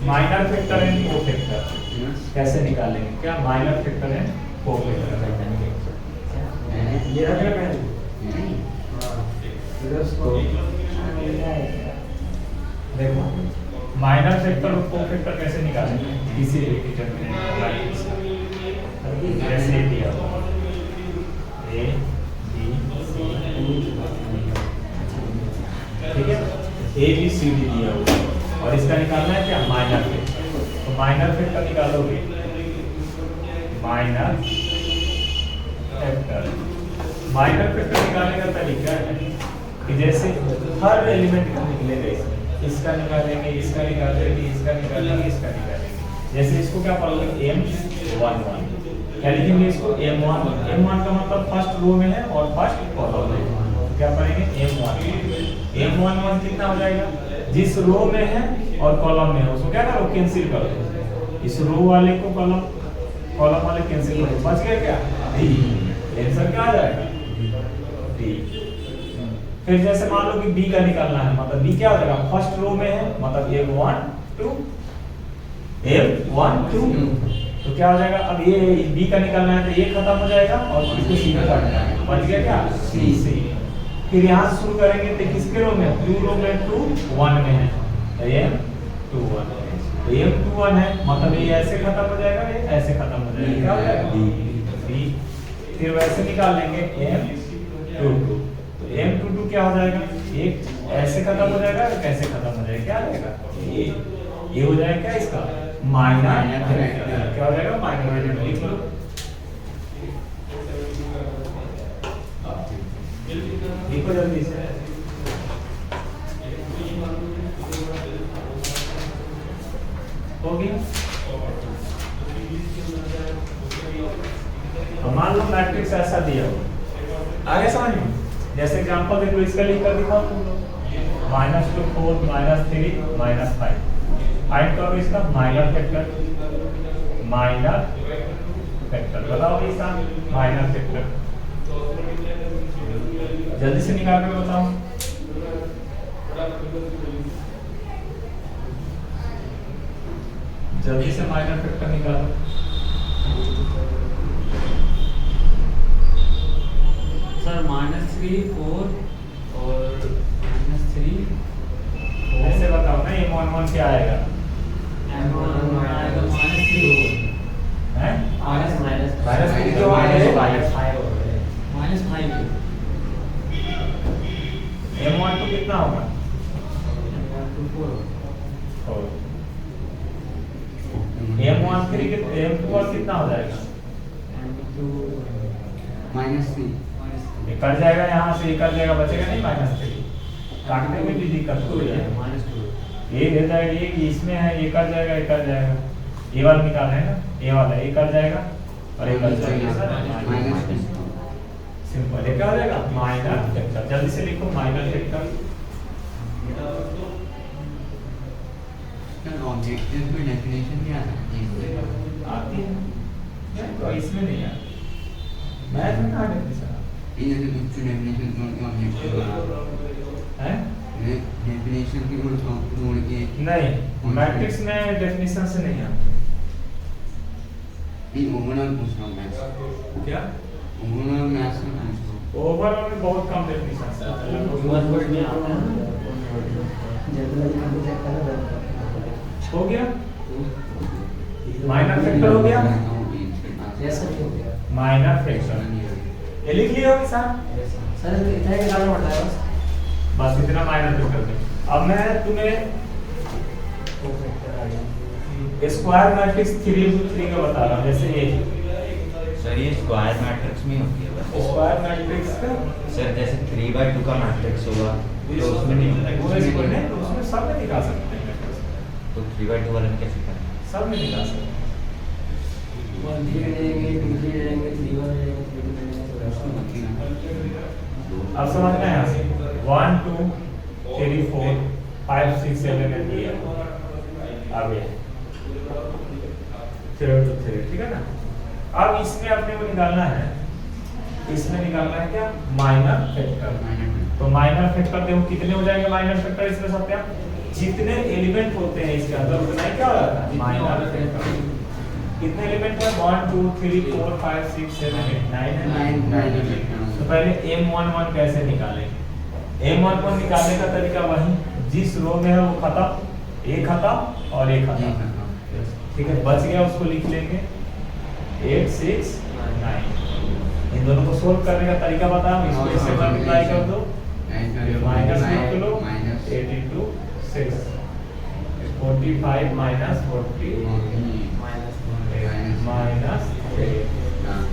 Minor factor and को factor कैसे निकालेंगे? क्या माइनर फैक्टर एंड को फैक्टर ये रख रहा है देखो माइनर फैक्टर और को फैक्टर कैसे निकालेंगे किसी एक डिटरमिनेंट का जैसे दिया हुआ ए बी सी ठीक है, ए बी सी डी दिया हुआ और इसका निकालना है क्या माइनर फैक्टर। तो माइनर फैक्टर निकालोगे माइनर फैक्टर निकालने का तरीका है कि जैसे हर एलिमेंट का निकलेगा इसका निकालेंगे, इसका निकालेंगे, इसका निकालेंगे, इसका निकालेंगे। जैसे इसको क्या पढ़ोगे M11 क्या लिखेंगे इसको M1 का मतलब फर्स्ट रो में है और फर्स्ट कॉलम में है। तो क्या पढ़ेंगे M11 कितना हो जाएगा? जिस रो में है और कॉलम में है उसको क्या करो कैंसिल कर दो। इस रो वाले को कॉलम वाले कैंसिल करो, बच गया क्या D। आंसर क्या आ जाएगा D। फिर जैसे मान लो कि B का निकालना है, मतलब B क्या हो जाएगा? फर्स्ट रो में है मतलब M1 2 तो क्या हो जाएगा? अब ये B का निकालना है तो ये खत्म हो जाएगा और इसको C में काटना है, बच गया क्या C। फिर यहाँ से शुरू करेंगे तो किसके रो में? 2 रो में 2 1 में है तो M21 तो M21 है मतलब ये ऐसे खत्म हो जाएगा, ये ऐसे खत्म हो जाएगा, क्या हो जाएगा B। फिर वैसे निकाल लेंगे M22 तो M22 क्या हो जाएगा? एक ऐसे खत्म हो जाएगा, कैसे खत्म हो जाएगा, क्या आ जाएगा ये हो जाएगा क्या इसका माइनर फैक्टर। क्या हो जाएगा माइनर फैक्टर। लिख लो लिखो जल्दी से। हो गया। मान लो मैट्रिक्स ऐसा दिया हो आगे समझ में। जैसे एग्जांपल देखो इसका लिख कर दिखाओ तुम लोग -2 4 -3 -5 फाइंड करो इसका माइनर फैक्टर बताओ इसका माइनर फैक्टर जल्दी से निकाल कर बताओ। जल्दी से माइनर फैक्टर निकालो। सर -3 4 और -3 ऐसे बताओ ना M11 क्या आएगा? M1 आएगा -3 हैं माइनस जो आएगा -5 M12 कितना होगा? M13 कितना हो जाएगा? -3 ये कट जाएगा, यहाँ से ये कट जाएगा, बचेगा नहीं -3। काटने में भी दिक्कत हो रही है। ये दे जाएगा, ये इसमें है, ये कट जाएगा, ये कट जाएगा। ये वाला निकालना है ना, ये वाला ये कट जाएगा और ये कट जाएगा। सिंपल ये क्या हो जाएगा माइनर फैक्टर। जल्दी से लिखो माइनर फैक्टर। ऑब्जेक्टिव में डेफिनेशन क्या आती है तो इसमें नहीं है मैथ में कहाँ डेफिनेशन ये कुछ डेफिनेशन जोड़ के ऑब्जेक्टिव है? डेफिनेशन की जोड़ के नहीं, मैट्रिक्स में डेफिनेशन से नहीं आती। ये ओवरऑल पूछ रहा हूँ मैं। क्या ओवरऑल मैथ्स में पूछ रहा हूँ। ओवरऑल में बहुत कम डेफिनेशन से आता है। हो गया माइनर फैक्टर हो गया। माइनर फैक्टर ये लिख लिया होगा सर इतना ही निकालना पड़ता है बस इतना माइनर फैक्टर। अब मैं तुम्हें स्क्वायर मैट्रिक्स 3×3 का बता रहा हूँ। जैसे ये सर ये स्क्वायर मैट्रिक्स में होती है बस। स्क्वायर मैट्रिक्स का सर जैसे 3/2 का मैट्रिक्स होगा तो उसमें नहीं होता वो इसको नहीं तो उसमें सब में निकाल सकते हैं। तो 3/2 वाला में कैसे करना? सब में निकाल सकते हैं। 1 3 लेंगे 2 3 लेंगे 3 1 लेंगे 3 2 लेंगे। अब समझना है यहाँ से 1 2 3 4 5 6 7 8 ये अब ये 0 to 3 ठीक है ना। अब इसमें अपने को निकालना है, इसमें निकालना है क्या माइनर फैक्टर। तो माइनर फैक्टर देखो कितने हो जाएंगे माइनर फैक्टर इसमें सब क्या जितने एलिमेंट होते हैं इसके अंदर उतना ही क्या हो जाता है माइनस। कितने एलिमेंट है 1 2 3 4 5 6 7 8 9 है। तो पहले M11 कैसे निकालेंगे? M11 निकालने का तरीका वही, जिस रो में है वो खत्म, एक खत्म और एक खत्म, ठीक है, बच गया उसको लिख लेंगे 8 6 9। इन दोनों को सोल्व करने का तरीका बता, इसको इससे मल्टीप्लाई कर दो, माइनस लिख लो 8 into 6 45 minus 40 माइनस 3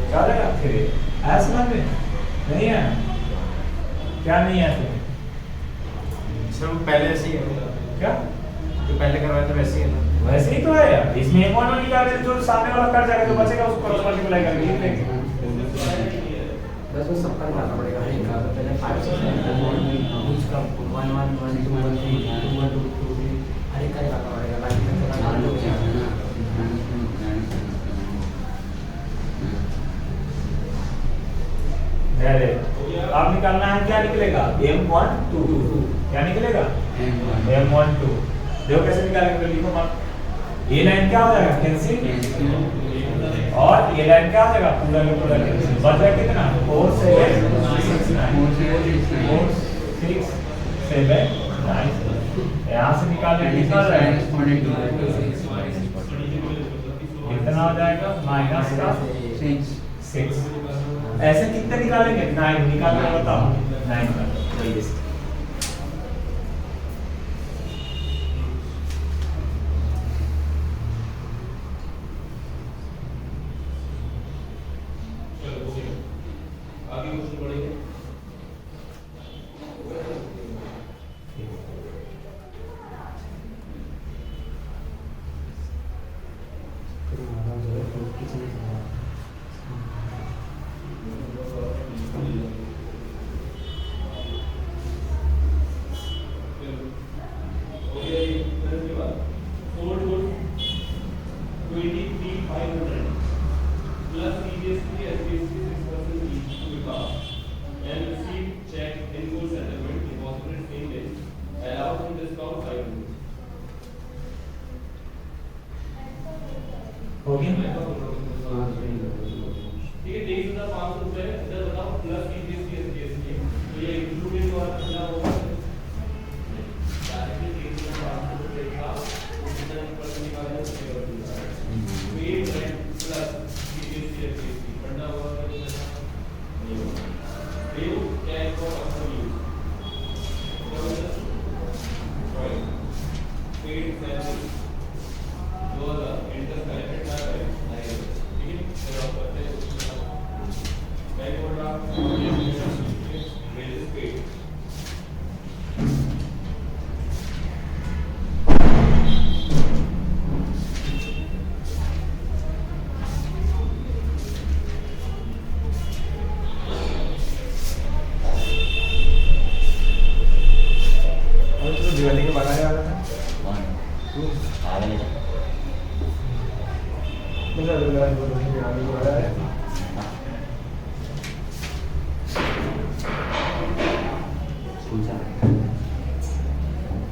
क्या आएगा 3। ऐसा समझ में नहीं है क्या? नहीं है सर वो पहले ऐसे ही है क्या? जो पहले करवाया था वैसे ही है ना? वैसे ही तो है यार, इसमें एक वन निकाल के जो सामने वाला कट जाएगा, जो बचेगा उसको क्रॉस मल्टीप्लाई करके लिख देंगे। बस वो सबका निकालना पड़ेगा, एक का तो पहले 5 6 उसका 1 1 1 2 1 3 2 1 2 2 3 हर एक का निकालना पड़ेगा, बाकी का चला लो। अरे अब निकालना है, क्या निकलेगा M12 क्या निकलेगा M12। देखो कैसे निकालेंगे, लिखो मत। ये लाइन क्या हो जाएगा कैंसिल, और ये लाइन क्या हो जाएगा पूरा का पूरा कैंसिल। बच जाएगा कितना 4 7 6 9 4 6 7 9। यहाँ से निकालने कितना हो जाएगा, कितना हो जाएगा माइनस का 6। ऐसे कितने निकालेंगे 9 निकालना बताओ 9 का जल्दी से। आगे क्वेश्चन पढ़ेंगे। हो गया? ठीक है, 23,500 रुपए इधर बताओ प्लस सीजीएसटी एसजीएसटी, तो ये इंक्लूडेड वाला कितना होगा? डायरेक्टली 23,500 रुपए का कितना परसेंट निकालेंगे उसके वेट रेंट प्लस सीजीएसटी एसजीएसटी पढ़ना होगा तो नहीं होगा। ड्यू कैश फॉर अपना use paid salary 2000 interest collected ना करें नहीं, ठीक है, फिर आप करते हैं बैंक ओवरड्राफ्ट वेजेस पेड। और तो दिवाली के बाद आने वाला था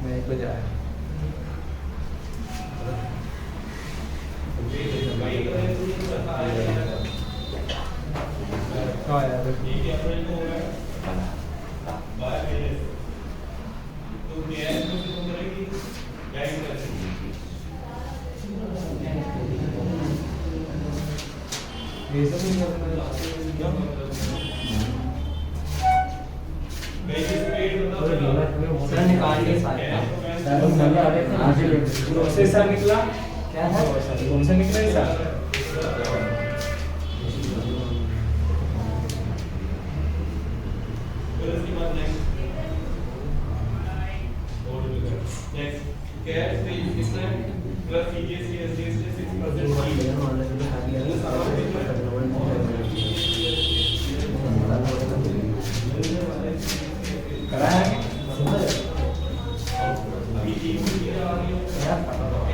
मैं 1 बजे आया। हाँ यार ठीक है, अप्रैल को हो रहा है 12 पेजेस, तो गैस में से तुम करेंगी गाइड करेंगे। ये सब नहीं करना क्यों? वेजेस पेड बताओ सर निकाल के सारे उससे सर निकला क्या है उनसे निकला ही सर। फिर उसके बाद नेक्स्ट कैश पे कितना है प्लस सीजीएसटी एसजीएसटी 6%। कराएंगे अभी टीम की आ रही है अलग अलग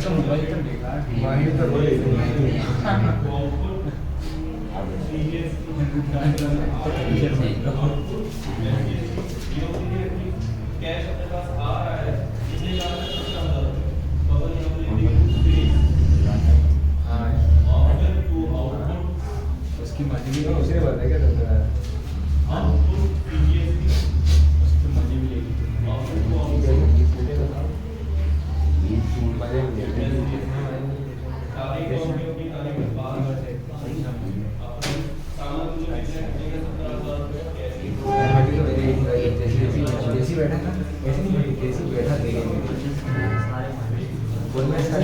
तो मोबाइल तो बेकार है। माइंड तो बोले कैश अपने पास आ रहा है इसलिए कारण बबल यहाँ पे लिखी हाँ और फिर टू आउटपुट उसकी मर्जी भी उसे बता क्या करता है आउटपुट पीजीएससी उसकी मर्जी भी लेगी आउटपुट को मजे भी लेगी सारी कंपनियों की तारीख के बाद अपने सामान जो बेचने का 17,000 रुपये कैसे जैसी बैठा था ऐसे नहीं बैठी जैसी बैठा देगा बोल में इसका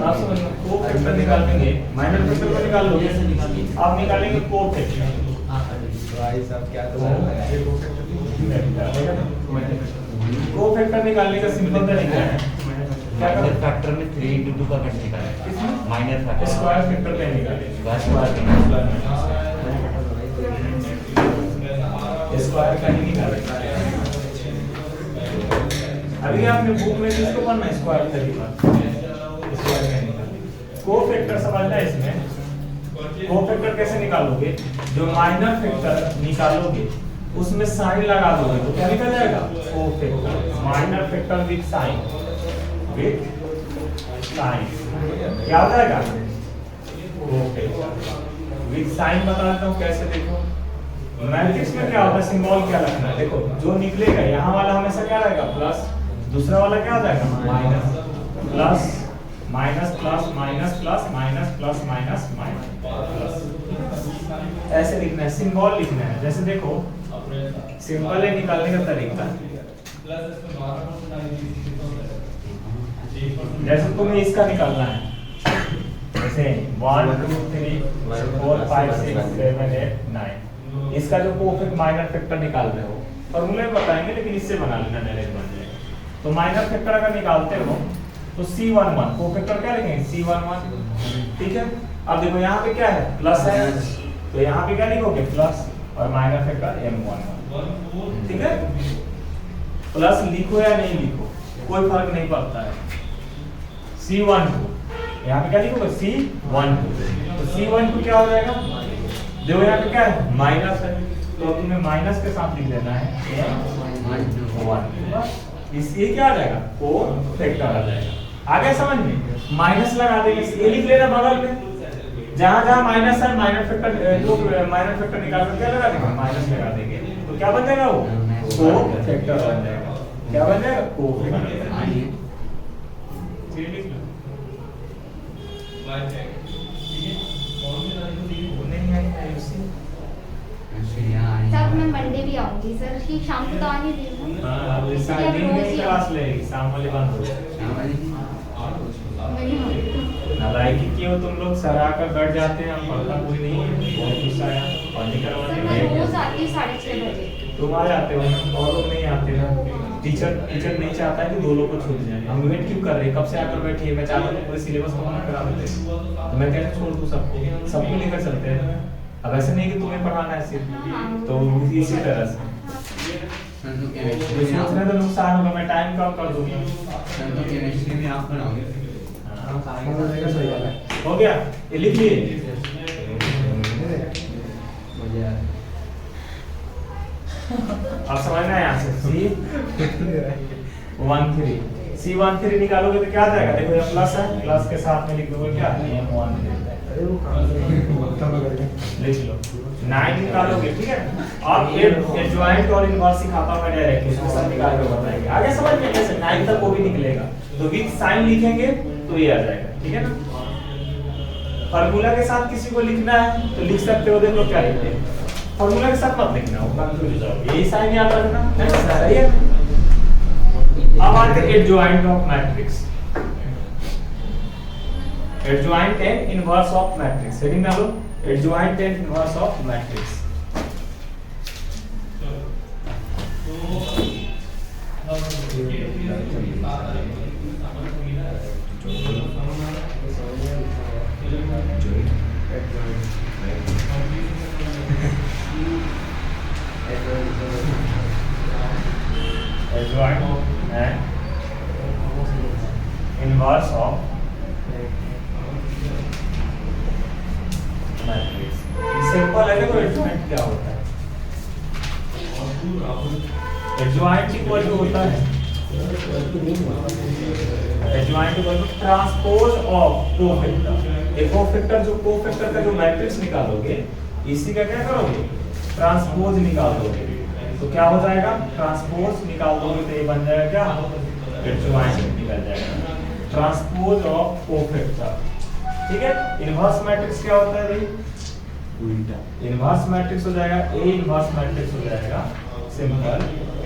आप समझ लो को फैक्टर निकालेंगे माइनर फैक्टर को निकाल लोगे आप निकालेंगे को फैक्टर भाई साहब क्या तो को फैक्टर निकालने का सिंपल तरीका है क्या माइनर करें फैक्टर में 3 into 2 का कैसे निकालें किसमें? माइनर फैक्टर स्क्वायर फैक्टर पे निकालेंगे स्क्वायर स्क्वायर का ही निकालेंगे अभी आपने बुक में किसको पढ़ना है स्क्वायर तरीका स्क्वायर का निकालेंगे को फैक्टर समझना है इसमें को फैक्टर कैसे निकालोगे जो माइनर फैक्टर निकालोगे उसमें साइन लगा दोगे तो क्या निकल जाएगा को factor minor factor with sign क्या हो जाएगा विद साइन बता देता हूँ कैसे देखो मैट्रिक्स में क्या होता है सिंबल क्या रखना है देखो जो निकलेगा यहाँ वाला हमेशा क्या रहेगा प्लस दूसरा वाला क्या हो जाएगा minus plus minus plus minus plus minus plus minus minus plus ऐसे लिखना है सिंबल लिखना है जैसे देखो सिंपल है निकालने का तरीका प्लस इसमें 12% डाल दीजिए कितना होता है जैसे तुम्हें इसका निकालना है जैसे 1 2 3 4 5 6 7 8 9 इसका जो परफेक्ट माइनर फैक्टर निकाल रहे हो फॉर्मूले में बताएंगे लेकिन इससे बना लेना डायरेक्ट बन जाएगा तो माइनर फैक्टर अगर निकालते हो तो C11 परफेक्टर क्या लिखेंगे C11 ठीक है अब देखो यहाँ पे क्या है प्लस है तो यहाँ पे क्या लिखोगे प्लस और माइनर फैक्टर M11 ठीक है प्लस लिखो या नहीं लिखो कोई फर्क नहीं पड़ता है C12 यहाँ पे क्या लिखोगे C12 तो C12 क्या हो जाएगा देखो यहाँ पे क्या है माइनस है तो तुम्हें माइनस के साथ लिख देना है M1 इसलिए क्या आ जाएगा को फैक्टर आ जाएगा आगे समझ में माइनस लगा देंगे ये लिख लेना बगल में जहां जहां माइनस है माइनर फैक्टर जो माइनर फैक्टर निकाल कर क्या लगा देंगे माइनस लगा देंगे तो क्या बन जाएगा वो को फैक्टर बन जाएगा क्या बन जाएगा को फैक्टर लिख लो बाय चेक ठीक है कौन सी तारीख को दी नहीं आई उसी सर मैं मंडे भी आऊंगी सर ठीक शाम को तो आने दी हूँ हां अब इस साल दिन में क्लास लेगी शाम वाली बंद हो नालायकी क्यों तुम लोग सर आकर बैठ जाते हैं हम पढ़ता कोई नहीं है बहुत गुस्सा आया पानी सर करवाने मैं में रोज आती हूँ 6:30 बजे तुम आ जाते हो और लोग नहीं आते ना टीचर नहीं चाहता है कि दो लोग को छूट जाए हम वेट क्यों कर रहे हैं कब से आकर बैठे हैं मैं चाहता हूँ पूरे सिलेबस को मना करा देते तो मैं कैसे छोड़ दूँ सबको लेकर चलते हैं अब ऐसे नहीं कि तुम्हें पढ़ाना है सिर्फ तो इसी तरह से सोच रहे तो नुकसान होगा मैं टाइम कम कर दूंगा केमिस्ट्री में आप बनाओगे हो गया ये लिख लिए अब समझना है यहाँ से C13 निकालोगे तो क्या आ जाएगा देखो ये प्लस है प्लस के साथ में लिख दोगे क्या M13 लिख लो 9 निकालोगे ठीक है अब एडजॉइंट और इनवर्स सिखाता हूं मैं डायरेक्ट इसमें सब निकाल के बताएंगे आगे समझ में कैसे 9 तक वो भी निकलेगा तो विद साइन लिखेंगे तो ये आ जाएगा ठीक है ना फार्मूला के साथ किसी को लिखना है तो लिख सकते हो देखो क्या लिखते हैं फार्मूला के साथ मत लिखना वो कंफ्यूज हो जाओगे यही साइन याद रखना है सही है अब आते हैं adjoint of matrix adjoint and inverse of matrix heading डालो adjoint and inverse of matrix adjoint and inverse of matrix. Simple है, देखो एडजॉइंट क्या होता है। एडजॉइंट इक्वल टू होता है adjoint equal to transpose of cofactor. एक कोफैक्टर जो कोफैक्टर का जो मैट्रिक्स निकालोगे इसी का क्या करोगे, ट्रांसपोज निकाल दोगे। तो क्या हो जाएगा, ट्रांसपोज निकाल दोगे तो ये बन जाएगा क्या, एडजॉइंट निकल जाएगा, ट्रांसपोज ऑफ कोफैक्टर। ठीक है। इनवर्स मैट्रिक्स क्या होता है भाई, इनवर्स मैट्रिक्स हो जाएगा ए इनवर्स मैट्रिक्स हो जाएगा सिंपल।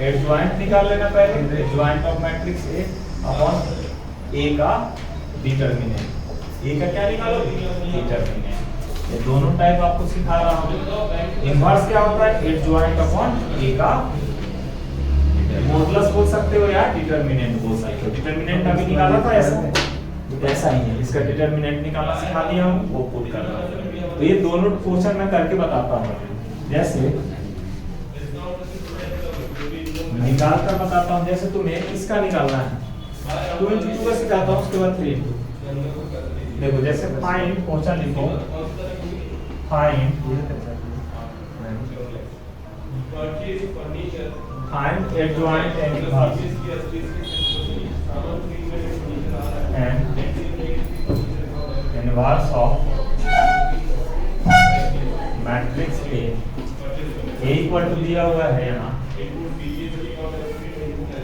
एडजॉइंट निकाल लेना पहले, adjoint of matrix A upon A का डिटरमिनेंट। ए का क्या निकालोगे, डिटरमिनेंट। ये दोनों टाइप आपको सिखा रहा हूं। इनवर्स क्या होता है, एडजॉइंट अपॉन ए का मॉडुलस बोल सकते हो या डिटरमिनेंट बोल सकते हो। डिटरमिनेंट अभी निकाला था ऐसा ही है, इसका डिटरमिनेंट निकालना सिखा दिया हूं, वो पुट कर रहा हूं। तो ये दोनों क्वेश्चन मैं करके बताता हूं। जैसे निकाल कर बताता हूं, जैसे तुम्हें इसका निकालना है 2 into 2 का सिखाता हूं, उसके बाद 3 into। देखो जैसे फाइंड क्वेश्चन लिखो, find adjoint and inverse and inverse of matrix A equal to दिया हुआ है यहाँ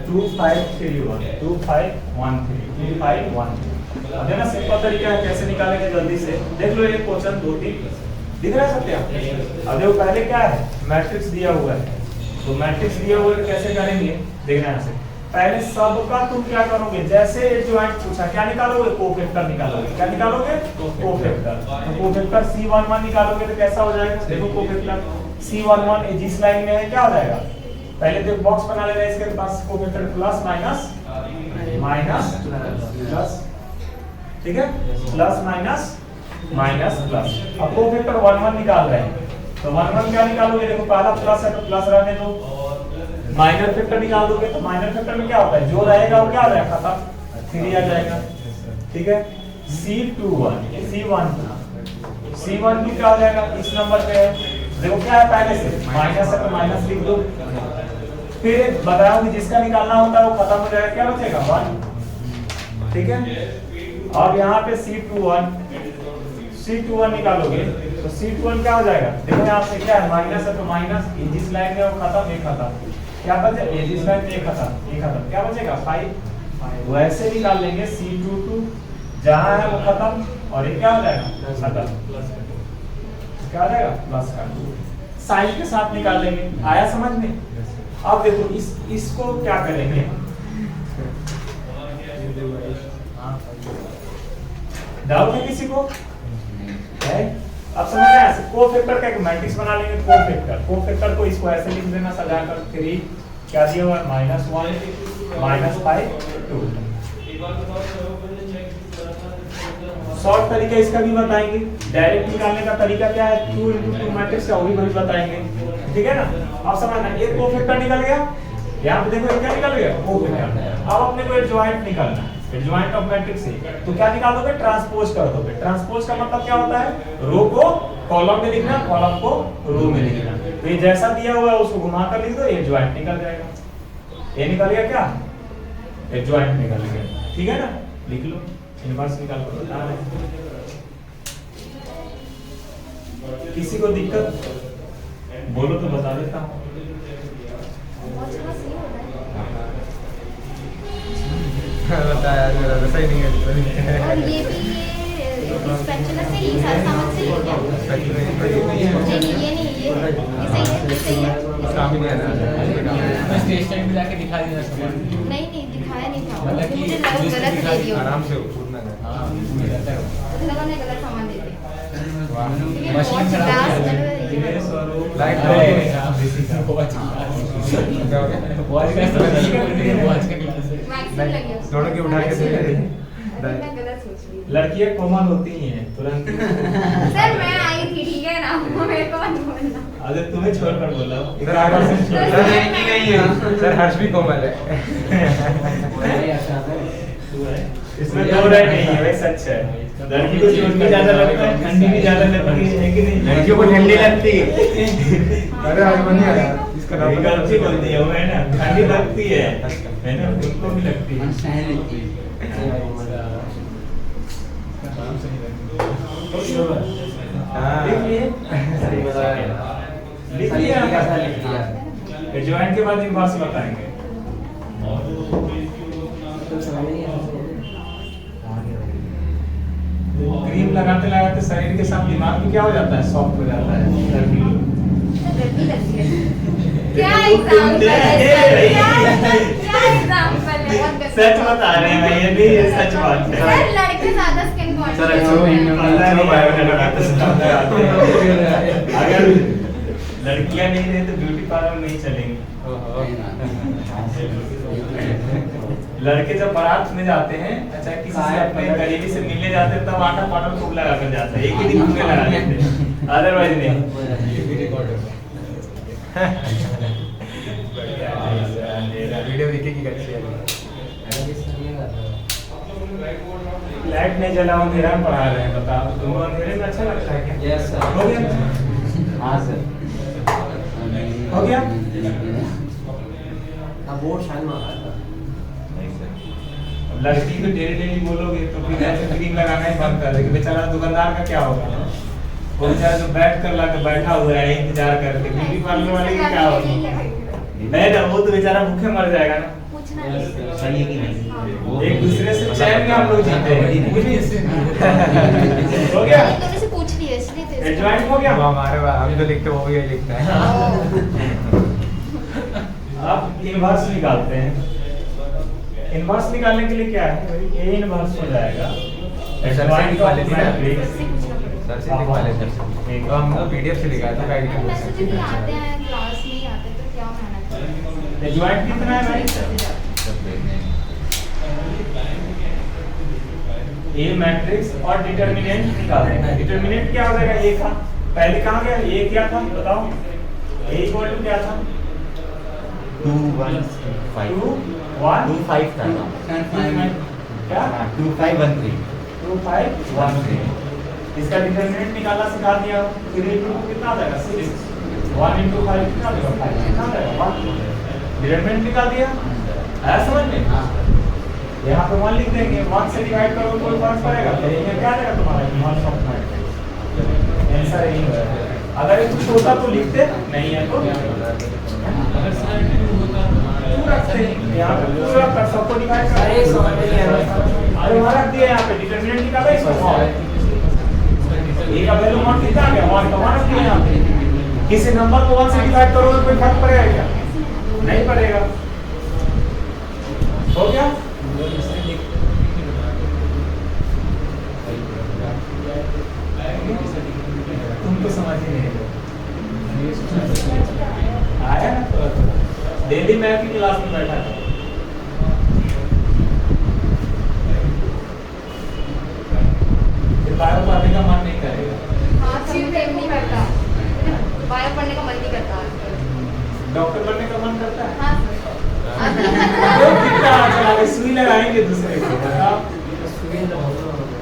2 5 3 1 2 5 1 3 2 5 1 3। अब ना सिंपल तरीका है कैसे निकालेंगे, जल्दी से देख लो। ये क्वेश्चन 2 3 दिख रहा है सत्या। अब देखो पहले क्या है, मैट्रिक्स दिया हुआ है, तो मैट्रिक्स दिया हुआ है कैसे करेंगे, देखना है से पहले सबका तुम क्या करोगे, जैसे एडजॉइंट पूछा क्या निकालोगे, कोफैक्टर निकालोगे। क्या निकालोगे, कोफैक्टर। तो कोफैक्टर C11 निकालोगे तो कैसा हो जाएगा, देखो कोफैक्टर C11 जिस लाइन में है क्या हो जाएगा, पहले तो बॉक्स बना लेना इसके पास, cofactor plus minus minus plus, ठीक है, प्लस माइनस माइनस प्लस। अब कोफैक्टर 1 1 निकाल रहे हैं तो 1 1 क्या निकालोगे, देखो पहला प्लस है तो प्लस रहने दो। माइनर फैक्टर निकाल दोगे तो माइनर फैक्टर में क्या होता है, जो रहेगा वो क्या हो जाएगा, खत्म, 3 आ जाएगा। ठीक है। C12 C12 क्या हो जाएगा, इस नंबर पे है, देखो क्या है पहले से माइनस है तो माइनस लिख दो। फिर बताया कि जिसका निकालना होता है वो खत्म हो जाएगा, क्या बचेगा 1। ठीक है। अब यहाँ पे C21 निकालोगे तो C21 क्या हो जाएगा, देखो यहाँ से क्या है माइनस है तो माइनस, जिस लाइन में वो खत्म, ये खत्म, क्या बचे, ये जिस लाइन में ये खत्म, क्या बचेगा 5। वैसे निकाल लेंगे C22 जहाँ है वो खत्म और ये क्या हो जाएगा खत्म, क्या हो जाएगा प्लस का, साइन के साथ निकाल लेंगे। आया समझ में। अब देखो इसको क्या करेंगे, डाउट है किसी को है? अब समझ में आया। कोफैक्टर का एक मैट्रिक्स बना लेंगे, कोफैक्टर को इसको ऐसे लिख देना सजाकर, 3 क्या दिया हुआ है -1 -5 2। शॉर्ट तरीका इसका भी बताएंगे, डायरेक्ट निकालने का तरीका क्या है, 2 into 2 मैट्रिक्स का, वो भी बताएंगे। ठीक है ना। अब समझना, एक कोफैक्टर निकल गया, यहाँ पे देखो क्या निकल गया, कोफैक्टर। अब अपने को एडजॉइंट निकालना है, एडजॉइंट ऑफ मैट्रिक्स है, तो क्या निकालोगे, ट्रांसपोज कर दोगे। ट्रांसपोज का मतलब क्या होता है, रो को कॉलम में लिखना, कॉलम को रो में लिखना। तो ये जैसा दिया हुआ है उसको घुमाकर लिख दो, एडजॉइंट निकल जाएगा। ये निकल गया क्या, एडजॉइंट निकल गया। ठीक है ना, लिख लो, इनवर्स निकाल कर बता रहे। किसी को दिक्कत बोलो तो बता देता हूँ। बताया सही नहीं है। और ये भी ये स्पैचुला से ही सारा सामान से ही क्या? नहीं ये सही है। काम ही नहीं आना। स्टेज टाइम पे जाके दिखा देना सामान। नहीं दिखाया नहीं था, मतलब कि मुझे लगा गलत दे दिया। आराम से उठना है। हाँ रहता है। मुझे लगा नहीं गलत सामान दे दिया। मशीन खराब है। लाइट दोनों के उठा के दे मैं गलत सोच रही थी। लड़कियां कॉमन होती ही हैं तुरंत। सर मैं आई थी, ठीक है ना, मेरे को मत बोलना। अरे तुम्हें छोड़कर बोला सर आगे से सर हर्ष भी कोमल है। तू है इसमें दो राय नहीं है, वही सच है। लड़की को चोट भी ज्यादा लगता है, ठंडी भी ज्यादा लगती है कि नहीं? लड़कियों को ठंडी लगती है। अरे आज बनी आया इसका नाम ये गलती बोलती है वो, है ना? ठंडी लगती है ना? उनको भी लगती है। हाँ। लिख लिए? लिख लिए आपका? ज्वाइन के बाद इनवर्स बताएंगे। क्रीम लगाते लगाते शरीर के साथ दिमाग भी क्या हो जाता है? सॉफ्ट हो जाता है। गर्मी लगती है। क्या एग्जाम्पल है? क्या एग्जाम्पल है? बहुत गलत। सच बता रहे हैं भैया, नहीं ये सच बात है। सर लड़के ज्यादा स्किन सर, अगर लड़कियां नहीं रहे तो ब्यूटी पार्लर नहीं चलेंगे। लड़के जब बारात में जाते हैं, अच्छा किसी से अपने करीबी से मिलने जाते हैं, तब आटा पाउडर खूब लगा कर जाते हैं, एक ही दिन पूरे लगा देते हैं, अदरवाइज नहीं। वीडियो दिखेगी कैसी है? लाइट नहीं जला, अंधेरा में पढ़ा रहे हैं, बताओ तुमको अंधेरे में अच्छा लगता है क्या? Yes sir. हो गया? हाँ सर। हो गया? बोर्ड शाइन मारा था। अब लड़की को डेली डेली बोलोगे तो फिर ऐसे क्रीम लगाना ही बंद कर देगी। बेचारा दुकानदार का क्या होगा? वो बेचारा जो बैठ कर लगा बैठा हुआ है इंतजार करके, ब्यूटी पार्लर वाले की क्या होगा? नहीं ना, वो तो बेचारा भूखे मर जाएगा ना। पूछना नहीं। सही है कि नहीं? एक दूसरे से चैन में हम लोग जीते हैं। हो गया? मैंने तुमसे पूछ लिया इसलिए तो ज्वाइन हो गया? हम तो लिखते वो भी लिखता है। अब इनवर्स निकालते हैं। इनवर्स निकालने के लिए क्या है? ए इनवर्स हो जाएगा। सर से निकाल लेते हैं। मैट्रिक्स। सर से निकाल लेते हैं। तो हम पीडीएफ से निकालते हैं, गाइड करते मैसेज भी आते हैं, क्लास में ही आते हैं, तो क्या मेहनत करें? ज्वाइन कितना है भाई? ए मैट्रिक्स और डिटरमिनेंट निकालते हैं। डिटरमिनेंट क्या हो जाएगा? ए का पहले कहाँ गया? ए क्या था बताओ? ए इक्वल टू क्या था? 2 1 5 2 1 2 5 था ना? क्या? 2 5 1 3 2 5 1 3। इसका डिटरमिनेंट निकालना सिखा दिया। 3 into 2 कितना आ जाएगा? 6। 1 into 5 कितना आ जाएगा? 5 कितना आ जाएगा? 1। डिटरमिनेंट निकाल दिया। आया समझ में? यहाँ पे 1 लिख देंगे, 1 से डिवाइड करो कोई फर्क पड़ेगा? तो ये क्या आ जाएगा तुम्हारा? Inverse of matrix. आंसर यही है। अगर ये कुछ होता तो लिखते, नहीं है तो रखते हैं। यहाँ पे पूरा कर सबको डिवाइड कर। अरे समझ नहीं आ रहा। अरे वहाँ रख दिया, यहाँ पे डिटरमिनेंट निकाला इसको। ए का वैल्यू 1 कितना आ गया? 1 तो वहाँ रख दिया यहाँ पे। किसी नंबर को 1 से डिवाइड करो तो कोई फर्क पड़ेगा क्या? नहीं पड़ेगा। हो गया? तुम तो समझ ही नहीं आया ना? डेली मैं भी क्लास में बैठा था। बायो पढ़ने का मन नहीं करेगा। हाँ, सब टाइम नहीं करता। बायो पढ़ने का मन नहीं करता। डॉक्टर बनने का मन करता है? हाँ लोग कितना चला के सुई लगाएंगे दूसरे को, बताओ।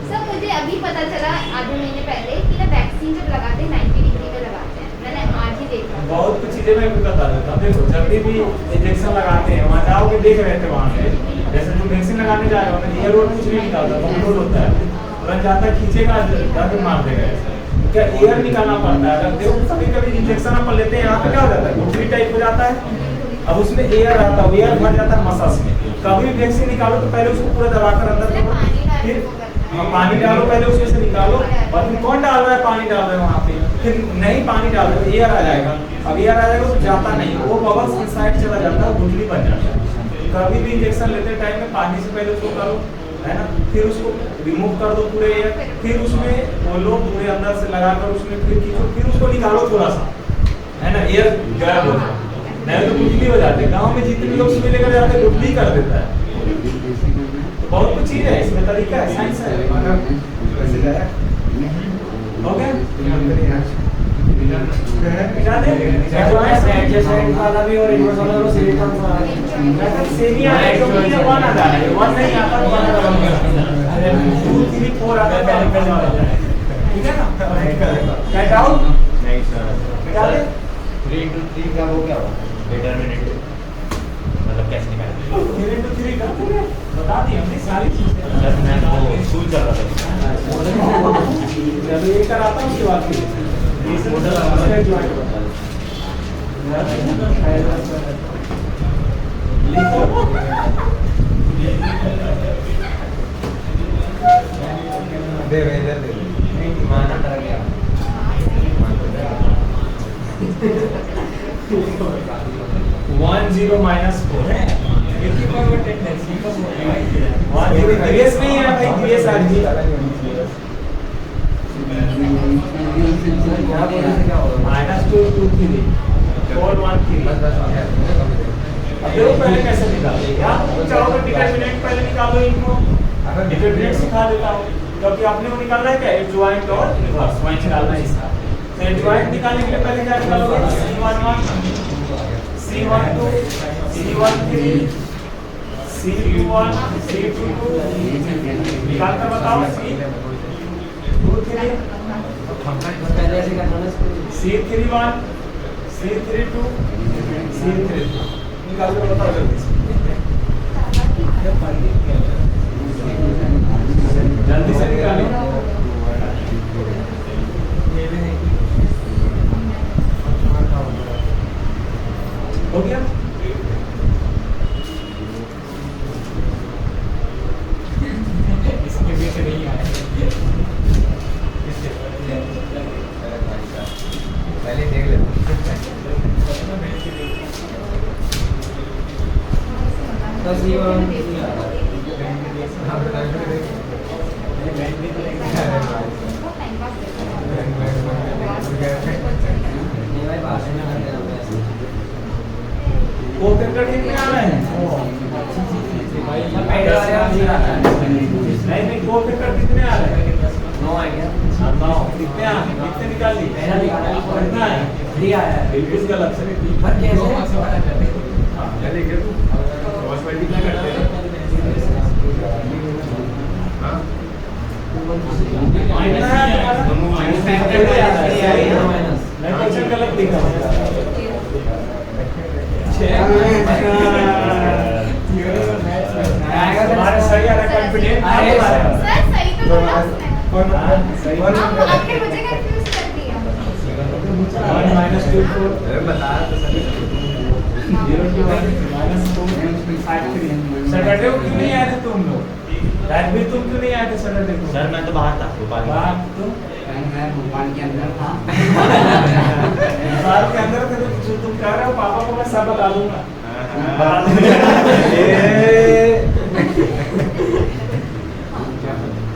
सर मुझे अभी पता चला आधे महीने पहले कि ना वैक्सीन जब लगाते हैं 90 डिग्री पे लगाते हैं। मैंने आज ही देखा। बहुत कुछ चीजें मैं भी बता देता हूँ। देखो जब भी इंजेक्शन लगाते हैं वहाँ जाओगे, देख रहे थे वहाँ पे, जैसे तुम वैक्सीन लगाने जा रहे हो ना, एयर रोड कुछ नहीं निकालता, कंट्रोल होता है, तुरंत जाता है खींचेगा, जाके मार देगा। क्या एयर निकालना पड़ता है? अगर देखो कभी कभी इंजेक्शन अपन लेते हैं, यहाँ पे क्या हो जाता है? गुठली टाइप हो जाता है। अब उसमें एयर आता है, एयर भर जाता है मसल्स में। कभी भी वैक्सीन निकालो तो पहले उसको पूरा दबाकर अंदर करो, फिर पानी डालो, पहले उसमें से निकालो, और तुम कौन डाल रहा है? पानी डाल रहे हो वहाँ पे, फिर नहीं पानी डाल रहे हो, एयर आ जाएगा। अब एयर आ जाएगा तो जाता नहीं, वो बबल्स इनसाइड चला जाता है, गुठली बन जाता है। कभी भी इंजेक्शन लेते टाइम में पानी से पहले उसको करो, है ना, फिर उसको रिमूव कर दो पूरे एयर, फिर उसमें बोलो पूरे अंदर से लगाकर उसमें फिर खींचो, फिर उसको निकालो थोड़ा सा, है ना, एयर गायब हो जाए, नहीं तो गुठली हो जाते हैं। गाँव में जितने लोग सुई लेकर जाते हैं गुठली कर देता है। तो बहुत कुछ चीज है इसमें, तरीका है, साइंस है। हो गया? मिटा दे? एडजस्टमेंट वाला भी और इनवर्स वाला और सिलिकॉन वाला सेमी आ रहा है, क्योंकि ये 1 आ रहा है, 1 नहीं आता तो 1 आ रहा है। 2 3 4 आता है पहले पहले वाला, ठीक है ना? कैट आउट नहीं सर, निकाले 3 into 3 का वो क्या हुआ? डिटरमिनेंट मतलब कैसे निकालें? 3 into 3 का बता दी हमने सारी चीजें। सर मैं वो स्कूल चल रहा था। चलो ये कराता हूँ उसके बाद फिर ये सब दूसरे ज्वाइन होता है। लिखो दे इधर दे माना डर गया 1 0 minus 4 है। ये की पावर टेंडेंसी का 1 0 ग्रेस नहीं है भाई, ग्रेस आ गई। यहाँ बोलने से क्या होगा? -2 2 3 4 1 3। बस बस आ गया अब देखो पहले कैसे निकाले, या तो चाहो तो डिटरमिनेंट पहले निकालो इनको, डिटरमिनेंट सिखा देता हूँ क्योंकि आपने वो निकालना है क्या, एडजॉइंट और रिवर्स वही निकालना है इसका। तो एडजॉइंट निकालने के लिए पहले क्या निकालोगे, C11 C12 C13 C21 C22 निकाल कर बताओ, C23 पहले ऐसे करना ना इसको। C31 C32 C32 निकाल कर बताओ जल्दी से, जल्दी से निकालो। हो गया? इसके पीछे नहीं आया। पहले देख ले बस ये वाला हाँ बता दे नहीं भाई बात नहीं करते हम ऐसे। वो पेपर कितने आ रहे हैं? पहले वाले आप नहीं आता है। नहीं नहीं, वो पेपर कितने आ रहे हैं? 9 आ गया। 9 कितने आ रहे हैं? कितने निकाल ली? पहला निकाला कितना है? 3 आया है। बिल्कुल गलत से। पर कैसे? क्या देख रहे तू? क्रॉस मल्टीप्लाई करते हैं। हाँ? कितना है तुम्हारा? माइनस। नहीं, क्वेश्चन गलत लिखा है। हमारे सही आ रहा है, कॉन्फिडेंट अरे सर सही तो बोला उसने। सही आपने मुझे कंफ्यूज कर दिया। 1 minus 2 4 अरे बता तो सही 0 2 minus 4 5 3। सैटरडे को क्यों नहीं आए थे तुम लोग? रात भी तुम क्यों नहीं आए थे सैटरडे को? सर मैं तो बाहर था, भोपाल में। बात तो मैं भोपाल के अंदर था। साल के अंदर थे तो तुम कह रहे हो पापा को मैं सब बता दूंगा।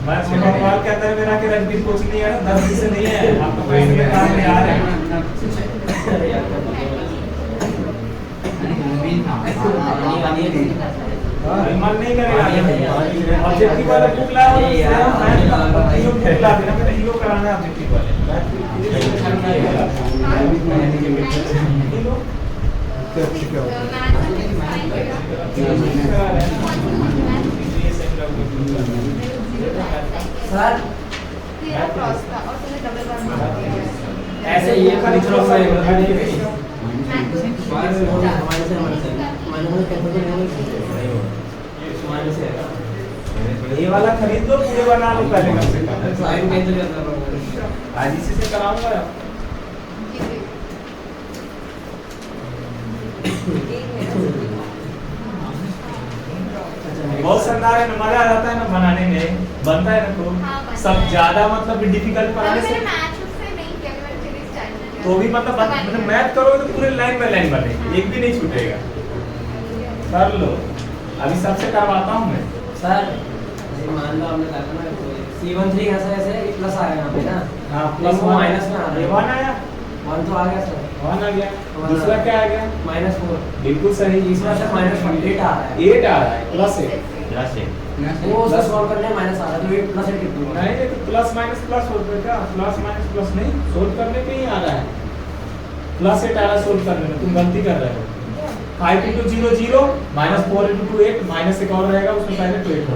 मैं भोपाल के अंदर मेरा के रणबीर कोच नहीं है, 10 दिन से नहीं है। आपको कोई नहीं काम में आ रहा है। मन नहीं करेगा। ऑब्जेक्टिव वाला बुक लाओ, मैं हीरो बुक ला देना, मेरा हीरो कराना है ऑब्जेक्टिव सर तेरा क्रॉस था और तूने डबल बार मार दिया। ऐसे ये खाली क्रॉस है हमारे से माइनस कैसे माइनस है। ये वाला खरीद लो, पूरे बना लो पहले कम से कम। साइन कैसे करना पड़ेगा? आज इसी से कराऊंगा। बहुत शानदार है ना, मजा आ जाता है ना बनाने में, बनता है ना तो हाँ, बनता सब है। ज्यादा मतलब डिफिकल्ट अभी बनाने मैंने से मैथ उससे नहीं किया, मैंने फिर स्टार्ट किया। तो भी मतलब मैथ करोगे तो पूरे लाइन बाय लाइन बनेगी, एक भी नहीं छूटेगा। कर लो, अभी सबसे करवाता हूँ मैं। सर मान लो हमने कहा था ना C13 ऐसा ऐसे प्लस आया यहाँ पे ना। हाँ, प्लस +1 माइनस में आ रहा है। 1 आया, 1 तो आ गया सर। 1 आ गया। दूसरा क्या आ गया? -4। बिल्कुल सही। तीसरा सर -8 आ रहा है। 8 आ रहा है, प्लस 8। प्लस है। वो उसको सॉल्व करने में माइनस आ रहा है तो ये प्लस 8 कितना नहीं, ये तो प्लस माइनस प्लस होता है क्या? प्लस माइनस प्लस नहीं, सोल्व करने पे ही आ रहा है। प्लस 8 आ रहा है सोल्व करने में, तुम गलती कर रहे हो। 5 into 0 0 -4 into 2 8 माइनस एक और रहेगा, उसमें पहले 2 8 होगा।